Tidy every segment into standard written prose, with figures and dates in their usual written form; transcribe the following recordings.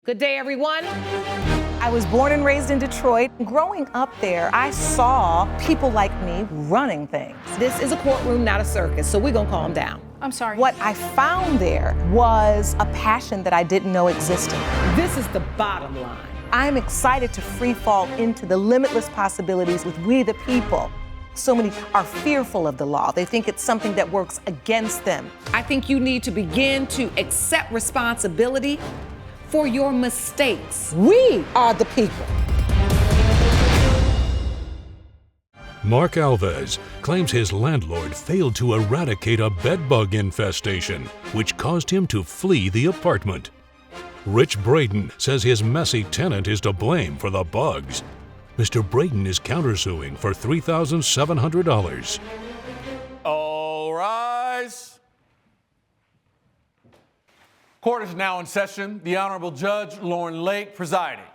Good day, everyone. I was born and raised in Detroit. Growing up there, I saw people like me running things. This is a courtroom, not a circus, so we're gonna calm down. I'm sorry. What I found there was a passion that I didn't know existed. This is the bottom line. I'm excited to free fall into the limitless possibilities with we the people. So many are fearful of the law. They think it's something that works against them. I think you need to begin to accept responsibility for your mistakes. We are the people. Mark Alves claims his landlord failed to eradicate a bedbug infestation, which caused him to flee the apartment. Rich Braden says his messy tenant is to blame for the bugs. Mr. Braden is countersuing for $3,700. All rise. Court is now in session. The Honorable Judge Lauren Lake presiding.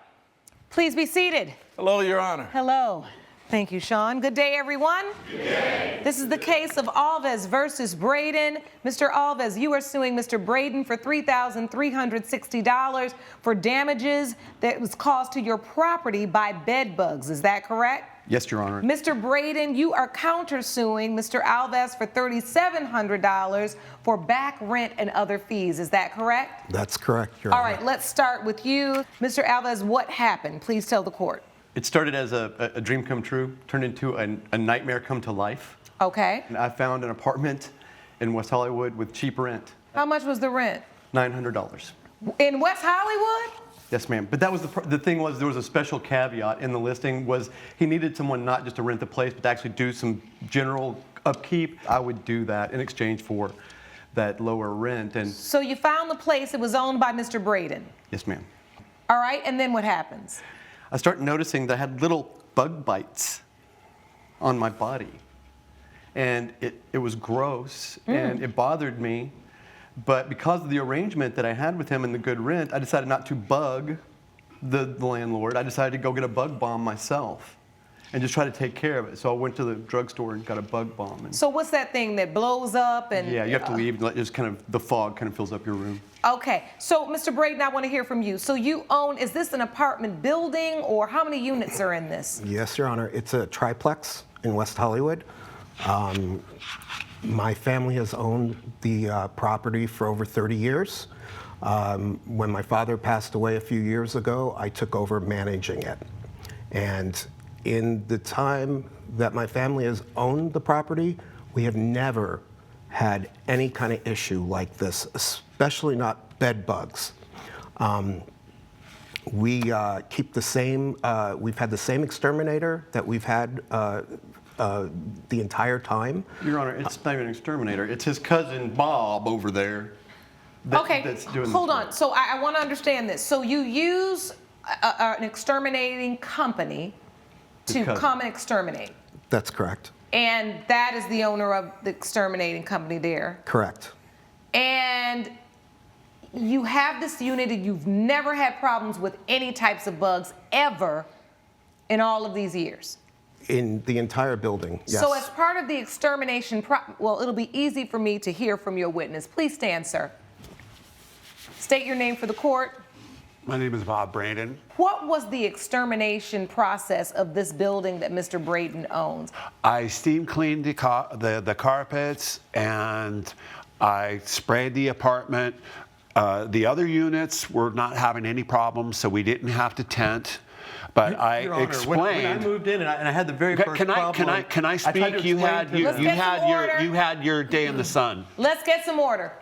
Please be seated. Hello, Your Honor. Hello. Thank you, Sean. Good day, everyone. Good day. This is the case of Alves versus Braden. Mr. Alves, you are suing Mr. Braden for $3,360 for damages that was caused to your property by bed bugs. Is that correct? Yes, Your Honor. Mr. Braden, you are countersuing Mr. Alves for $3,700 for back rent and other fees. Is that correct? That's correct, Your Honor. All right, let's start with you. Mr. Alves, what happened? Please tell the court. It started as a dream come true, turned into a nightmare come to life. Okay. And I found an apartment in West Hollywood with cheap rent. How much was the rent? $900. In West Hollywood? Yes, ma'am. But that was the thing was there was a special caveat in the listing was he needed someone not just to rent the place, but to actually do some general upkeep. I would do that in exchange for that lower rent. And So you found the place, it was owned by Mr. Braden. yes, ma'am. All right, and then what happens? I started noticing that I had little bug bites on my body. And it was gross and it bothered me. But because of the arrangement that I had with him and the good rent, I decided not to bug the landlord. I decided to go get a bug bomb myself and just try to take care of it. So I went to the drugstore and got a bug bomb. And So what's that thing that blows up and... yeah, you have to leave. Just kind of the fog kind of fills up your room. Okay, so Mr. Braden, I want to hear from you. So you own, is this an apartment building or how many units are in this? Yes, Your Honor. It's a triplex in West Hollywood. My family has owned the property for over 30 years. When my father passed away a few years ago, I took over managing it. And in the time that my family has owned the property, we have never had any kind of issue like this, especially not bed bugs. We keep the same, we've had the same exterminator that we've had the entire time. Your Honor, it's not even an exterminator. It's his cousin Bob over there. That's doing hold this on. So I want to understand this. So you use an exterminating company to cousin. come and exterminate. That's correct. And that is the owner of the exterminating company there. Correct. And you have this unit and you've never had problems with any types of bugs ever in all of these years. In the entire building, yes. So as part of the extermination, well, it'll be easy for me to hear from your witness. Please stand, sir. State your name for the court. My name is Bob Brandon. What was the extermination process of this building that Mr. Braden owns? I steam cleaned the carpets and I sprayed the apartment. The other units were not having any problems, so we didn't have to tent. But Your I Honor, explained. when I moved in and I had the very first problem. Can I speak? You had your day in the sun. Let's get some order.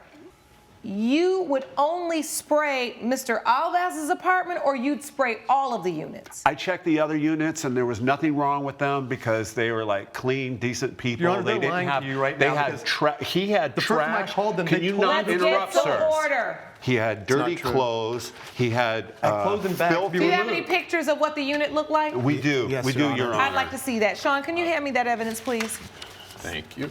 You would only spray Mr. Alvaz's apartment, or you'd spray all of the units? I checked the other units, and there was nothing wrong with them because they were like clean, decent people. Your Honor, they they're didn't lying have. to you right they now had he had the first time I trash. called them, Can they you told not me- interrupt, Let's get some sir? order. He had dirty not true. clothes. He had clothes and bags to filthy. be Do you have any removed. pictures of what the unit looked like? We do. Yes, we do, Your Honor. Your Honor. I'd like to see that. Sean, can you hand me that evidence, please? Thank you.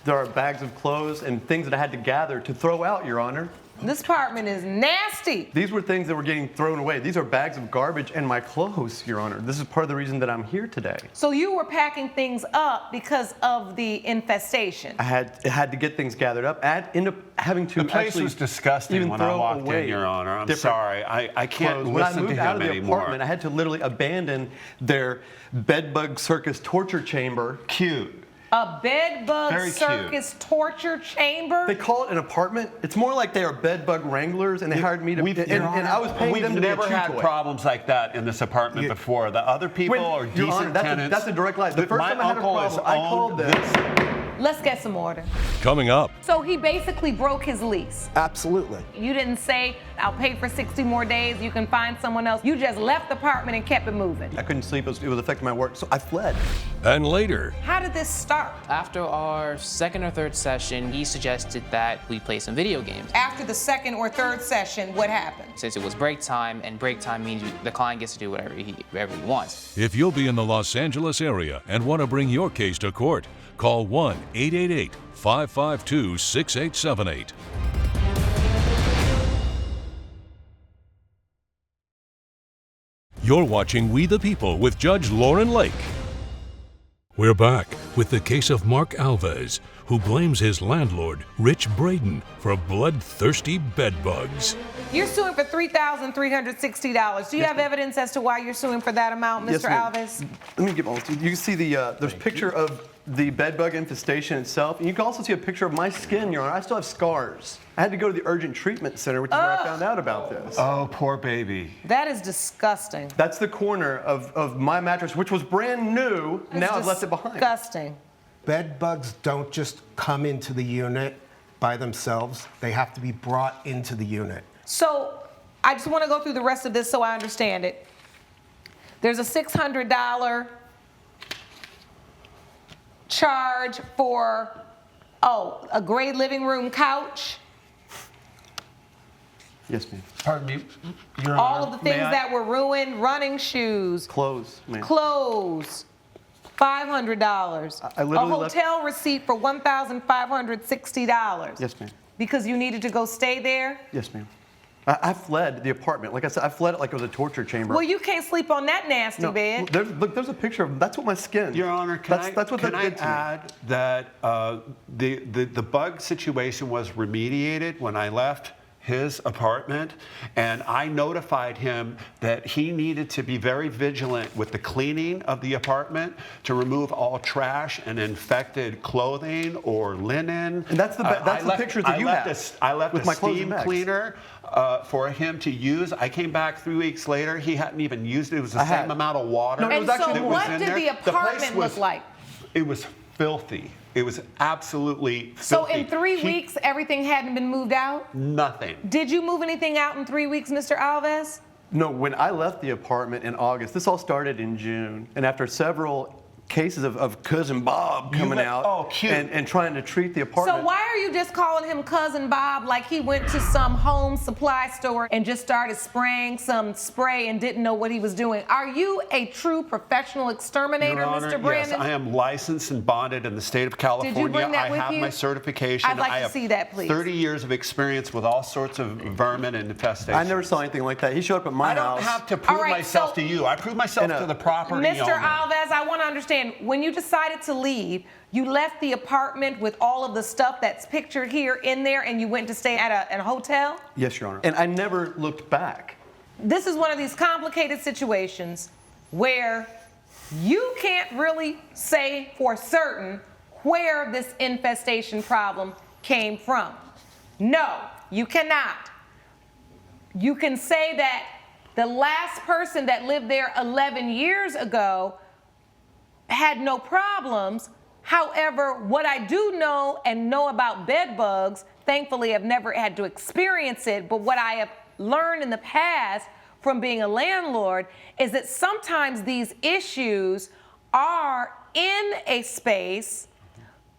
There are bags of clothes and things that I had to gather to throw out, Your Honor. This apartment is nasty. These were things that were getting thrown away. These are bags of garbage and my clothes, Your Honor. This is part of the reason that I'm here today. So you were packing things up because of the infestation. I had to get things gathered up. I ended up having to The place actually was disgusting even when I throw walked away in, Your Honor. I'm different sorry. I can't clothes. When I listen to moved out him of the anymore. apartment, I had to literally abandon their bedbug circus torture chamber. Cute. A bedbug Very circus torture chamber? They call it an apartment. It's more like they are bedbug wranglers, and they hired me to. And I was paying them to be a chew We've never had toy. problems like that in this apartment before. The other people are Your Honor, decent that's tenants. that's a direct lie. The first My time I had a uncle has problem, I called owned them. Let's get some order. Coming up, So he basically broke his lease. Absolutely. You didn't say, I'll pay for 60 more days, you can find someone else. You just left the apartment and kept it moving. I couldn't sleep. It was affecting my work, so I fled. and later, How did this start? After our second or third session, he suggested that we play some video games. After the second or third session, what happened? Since it was break time, and break time means the client gets to do whatever he wants. if you'll be in the Los Angeles area and want to bring your case to court, call 1-888-552-6878. You're watching We the People with Judge Lauren Lake. We're back with the case of Mark Alves, who blames his landlord, Rich Braden, for bloodthirsty bedbugs. You're suing for $3,360. Do you have evidence as to why you're suing for that amount, Mr. Yes, ma'am. Alves? Let me give all to you. You can see there's a picture of the bedbug infestation itself, and you can also see a picture of my skin, Your Honor. I still have scars. I had to go to the urgent treatment center, which is where I found out about this. Oh, poor baby. That is disgusting. That's the corner of my mattress, which was brand new. Now I've left it behind. Disgusting. Bed bugs don't just come into the unit by themselves. They have to be brought into the unit. So I just want to go through the rest of this so I understand it. There's a $600 charge for, a gray living room couch. Yes, ma'am. Pardon me, Your All Honor. of the things May I- that were ruined, running shoes, Clothes, ma'am. clothes, $500. I literally a left- hotel receipt for $1,560. Yes, ma'am. Because you needed to go stay there? Yes, ma'am. I fled the apartment. Like I said, I fled it like it was a torture chamber. Well, you can't sleep on that nasty No, bed. there's a picture of that's what my skin. Your Honor, that's what can they I did to me. add that the bug situation was remediated when I left his apartment, and I notified him that he needed to be very vigilant with the cleaning of the apartment to remove all trash and infected clothing or linen. And that's the pictures that you have I left with a my clothes steam and bags. cleaner for him to use. I came back 3 weeks later. He hadn't even used it. It was the I had. same amount of water. No, it And was actually- so that was what in did there. the place apartment was- look like? It was filthy. It was absolutely So filthy. in 3 weeks, everything hadn't been moved out? Nothing. Did you move anything out in 3 weeks, Mr. Alves? No, when I left the apartment in August, this all started in June, and after several cases of Cousin Bob coming let- out oh, cute. and trying to treat the apartment. So why are you just calling him Cousin Bob like he went to some home supply store and just started spraying some spray and didn't know what he was doing? Are you a true professional exterminator, Your Honor, Mr. Brandon? yes, I am licensed and bonded in the state of California. bring that I with have you? my certification. I'd like I to have see that, please. 30 years of experience with all sorts of vermin and infestation. I never saw anything like that. He showed up at my I don't house. have to prove All right, myself so- to you. I prove myself And, to the property Mr. owner. Alves, I want to understand, when you decided to leave, you left the apartment with all of the stuff that's pictured here in there and you went to stay at a hotel? Yes, Your Honor. And I never looked back. This is one of these complicated situations where you can't really say for certain where this infestation problem came from. No, you cannot. You can say that the last person that lived there 11 years ago had no problems. However, what I do know and know about bed bugs, thankfully I've never had to experience it, but what I have learned in the past from being a landlord is that sometimes these issues are in a space,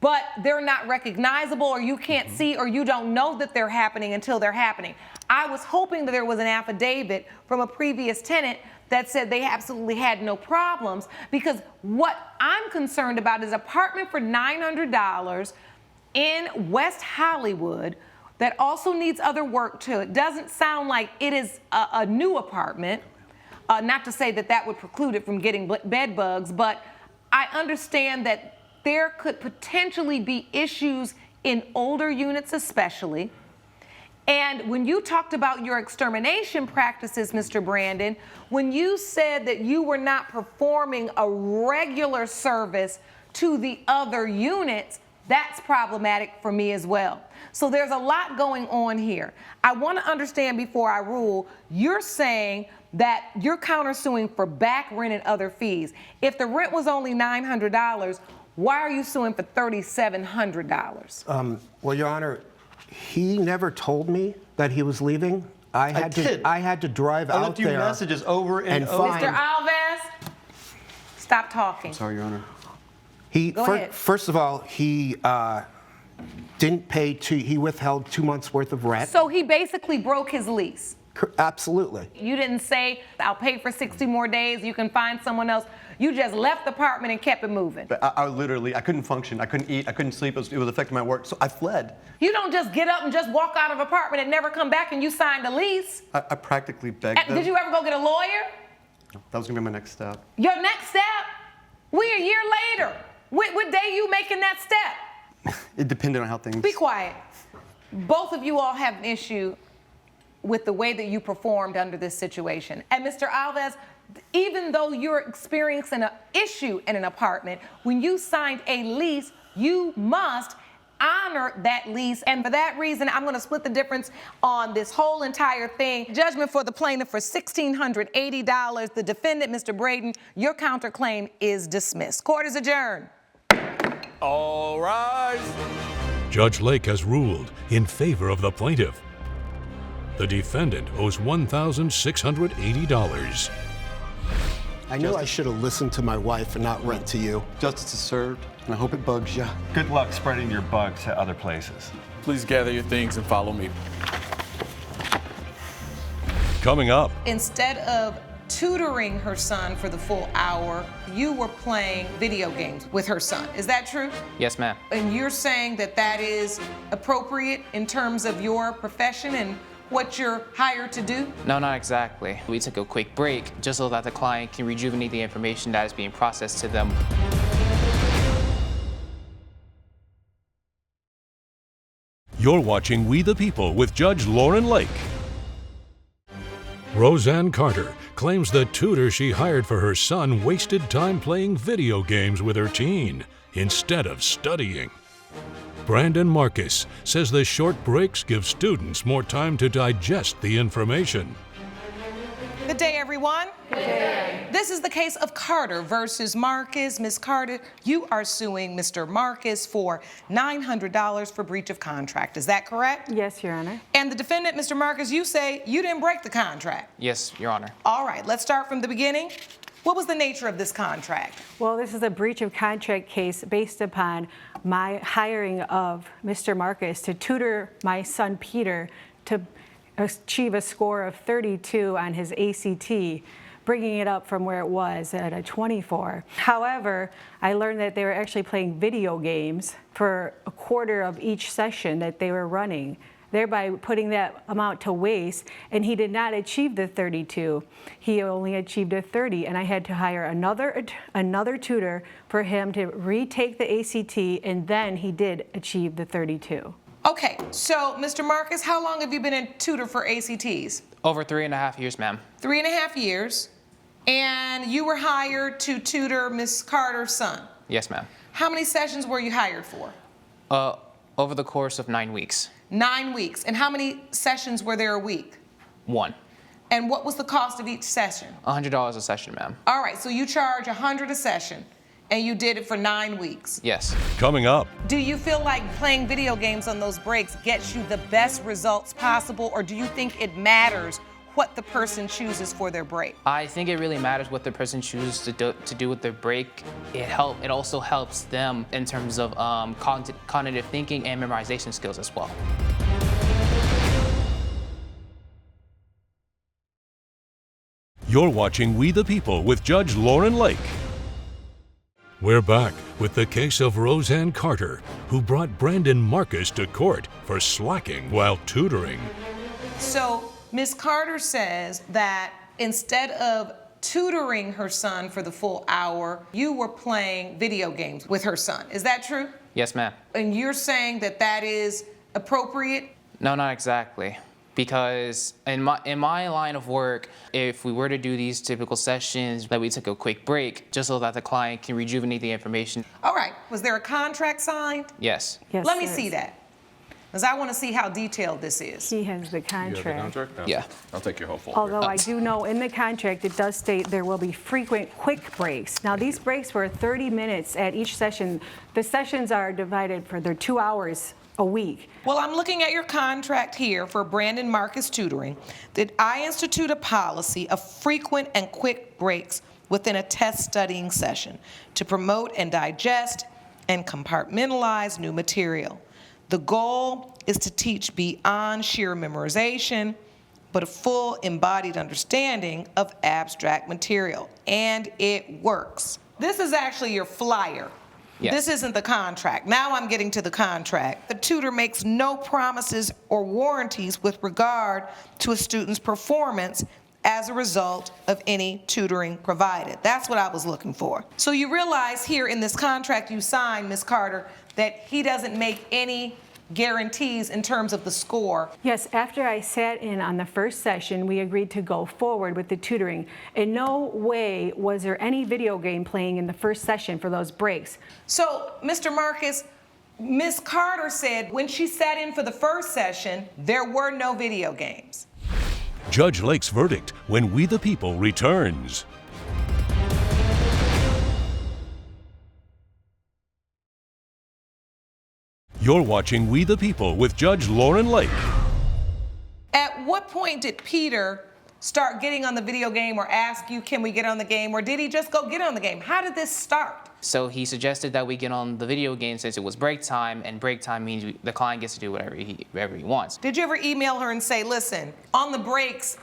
but they're not recognizable, or you can't see, or you don't know that they're happening until they're happening. I was hoping that there was an affidavit from a previous tenant that said they absolutely had no problems, because what I'm concerned about is an apartment for $900 in West Hollywood that also needs other work to it. Doesn't sound like it is a new apartment. Not to say that that would preclude it from getting bed bugs, but I understand that there could potentially be issues in older units especially. And when you talked about your extermination practices, Mr. Brandon, when you said that you were not performing a regular service to the other units, that's problematic for me as well. So there's a lot going on here. I want to understand before I rule, you're saying that you're countersuing for back rent and other fees. If the rent was only $900, why are you suing for $3,700? Well, Your Honor, he never told me that he was leaving. I had to drive out there. I left you messages over and over. Mr. Alves, stop talking. Sorry, Your Honor. Go ahead. First of all, he didn't pay he withheld 2 months worth of rent. So he basically broke his lease. Absolutely. You didn't say, I'll pay for 60 more days, you can find someone else. You just left the apartment and kept it moving. But I literally, I couldn't function. I couldn't eat. I couldn't sleep. It was affecting my work. So I fled. You don't just get up and just walk out of an apartment and never come back and you signed a lease. I practically begged them. Did you ever go get a lawyer? That was going to be my next step. Your next step? We're a year later. What day you making that step? It depended on how things... Be quiet. Both of you all have an issue with the way that you performed under this situation. And Mr. Alves, even though you're experiencing an issue in an apartment, when you signed a lease, you must honor that lease. And for that reason, I'm going to split the difference on this whole entire thing. Judgment for the plaintiff for $1,680. The defendant, Mr. Braden, your counterclaim is dismissed. Court is adjourned. All rise. Judge Lake has ruled in favor of the plaintiff. The defendant owes $1,680. I knew I should have listened to my wife and not rent to you. Justice is served, and I hope it bugs you. Good luck spreading your bugs to other places. Please gather your things and follow me. Coming up, Instead of tutoring her son for the full hour, you were playing video games with her son. Is that true? Yes, ma'am. And you're saying that that is appropriate in terms of your profession and what you're hired to do? No, not exactly. We took a quick break just so that the client can rejuvenate the information that is being processed to them. you're watching We the People with Judge Lauren Lake. Roseanne Carter claims the tutor she hired for her son wasted time playing video games with her teen instead of studying. Brandon Marcus says the short breaks give students more time to digest the information. Good day, everyone. Good day. This is the case of Carter versus Marcus. Ms. Carter, you are suing Mr. Marcus for $900 for breach of contract. Is that correct? Yes, Your Honor. And the defendant, Mr. Marcus, you say you didn't break the contract. Yes, Your Honor. All right, let's start from the beginning. What was the nature of this contract? Well, this is a breach of contract case based upon my hiring of Mr. Marcus to tutor my son Peter to achieve a score of 32 on his ACT, bringing it up from where it was at a 24. However, I learned that they were actually playing video games for a quarter of each session that they were running, thereby putting that amount to waste, and he did not achieve the 32. He only achieved a 30, and I had to hire another tutor for him to retake the ACT, and then he did achieve the 32. Okay, so Mr. Marcus, how long have you been a tutor for ACTs? Over 3.5 years, ma'am. 3.5 years. And you were hired to tutor Miss Carter's son? Yes, ma'am. How many sessions were you hired for? Over the course of 9 weeks. 9 weeks. And how many sessions were there a week? 1. And what was the cost of each session? $100 a session, ma'am. All right, so you charge $100 a session, and you did it for 9 weeks. Yes. Coming up, Do you feel like playing video games on those breaks gets you the best results possible, or do you think it matters what the person chooses for their break? I think it really matters what the person chooses to do with their break. It also helps them in terms of cognitive thinking and memorization skills as well. you're watching We the People with Judge Lauren Lake. We're back with the case of Roseanne Carter, who brought Brandon Marcus to court for slacking while tutoring. So Ms. Carter says that instead of tutoring her son for the full hour, you were playing video games with her son. Is that true? Yes, ma'am. And you're saying that that is appropriate? No, not exactly. Because in my line of work, if we were to do these typical sessions, that we took a quick break just so that the client can rejuvenate the information. All right. Was there a contract signed? Yes. Yes, Let me there see is. that. Because I want to see how detailed this is. He has the contract. Yeah. I'll take your whole folder. Although I do know in the contract, it does state there will be frequent quick breaks. Now, these breaks were 30 minutes at each session. The sessions are divided for their 2 hours a week. Well, I'm looking at your contract here for Brandon Marcus Tutoring, that I institute a policy of frequent and quick breaks within a test studying session to promote and digest and compartmentalize new material. The goal is to teach beyond sheer memorization, but a full embodied understanding of abstract material, and it works. This is actually your flyer. Yes. This isn't the contract. Now I'm getting to the contract. The tutor makes no promises or warranties with regard to a student's performance as a result of any tutoring provided. That's what I was looking for. So you realize here in this contract you signed, Ms. Carter, that he doesn't make any guarantees in terms of the score. Yes, after I sat in on the first session, we agreed to go forward with the tutoring. In no way was there any video game playing in the first session for those breaks. So, Mr. Marcus, Ms. Carter said when she sat in for the first session, there were no video games. Judge Lake's verdict when We the People returns. You're watching We the People with Judge Lauren Lake. At what point did Peter start getting on the video game or ask you, can we get on the game, or did he just go get on the game? How did this start? So he suggested that we get on the video game since it was break time, and break time means the client gets to do whatever he wants. Did you ever email her and say, listen, on the breaks,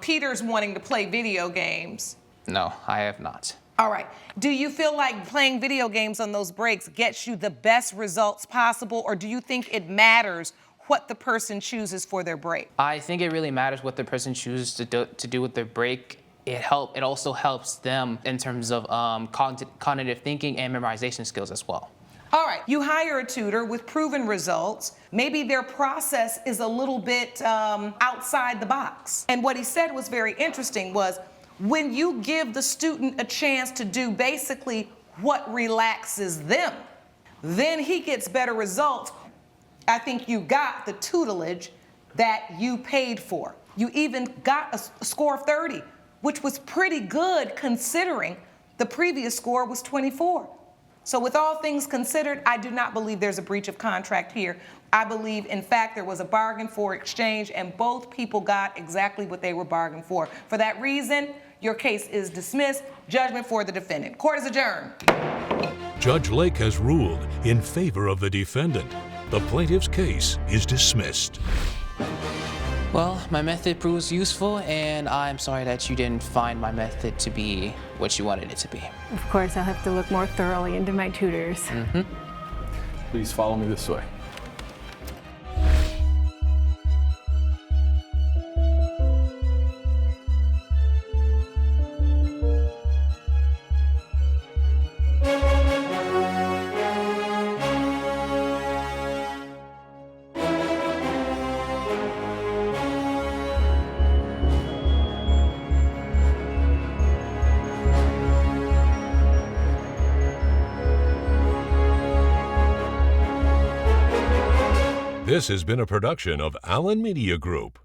Peter's wanting to play video games? No, I have not. All right. Do you feel like playing video games on those breaks gets you the best results possible, or do you think it matters what the person chooses for their break? I think it really matters what the person chooses to do with their break. It also helps them in terms of cognitive thinking and memorization skills as well. All right, you hire a tutor with proven results. Maybe their process is a little bit outside the box. And what he said was very interesting was, when you give the student a chance to do basically what relaxes them, then he gets better results. I think you got the tutelage that you paid for. You even got a score of 30, which was pretty good considering the previous score was 24. So with all things considered, I do not believe there's a breach of contract here. I believe, in fact, there was a bargain for exchange, and both people got exactly what they were bargained for. For that reason, your case is dismissed. Judgment for the defendant. Court is adjourned. Judge Lake has ruled in favor of the defendant. The plaintiff's case is dismissed. Well, my method proves useful, and I'm sorry that you didn't find my method to be what you wanted it to be. Of course, I'll have to look more thoroughly into my tutors. Please follow me this way. This has been a production of Allen Media Group.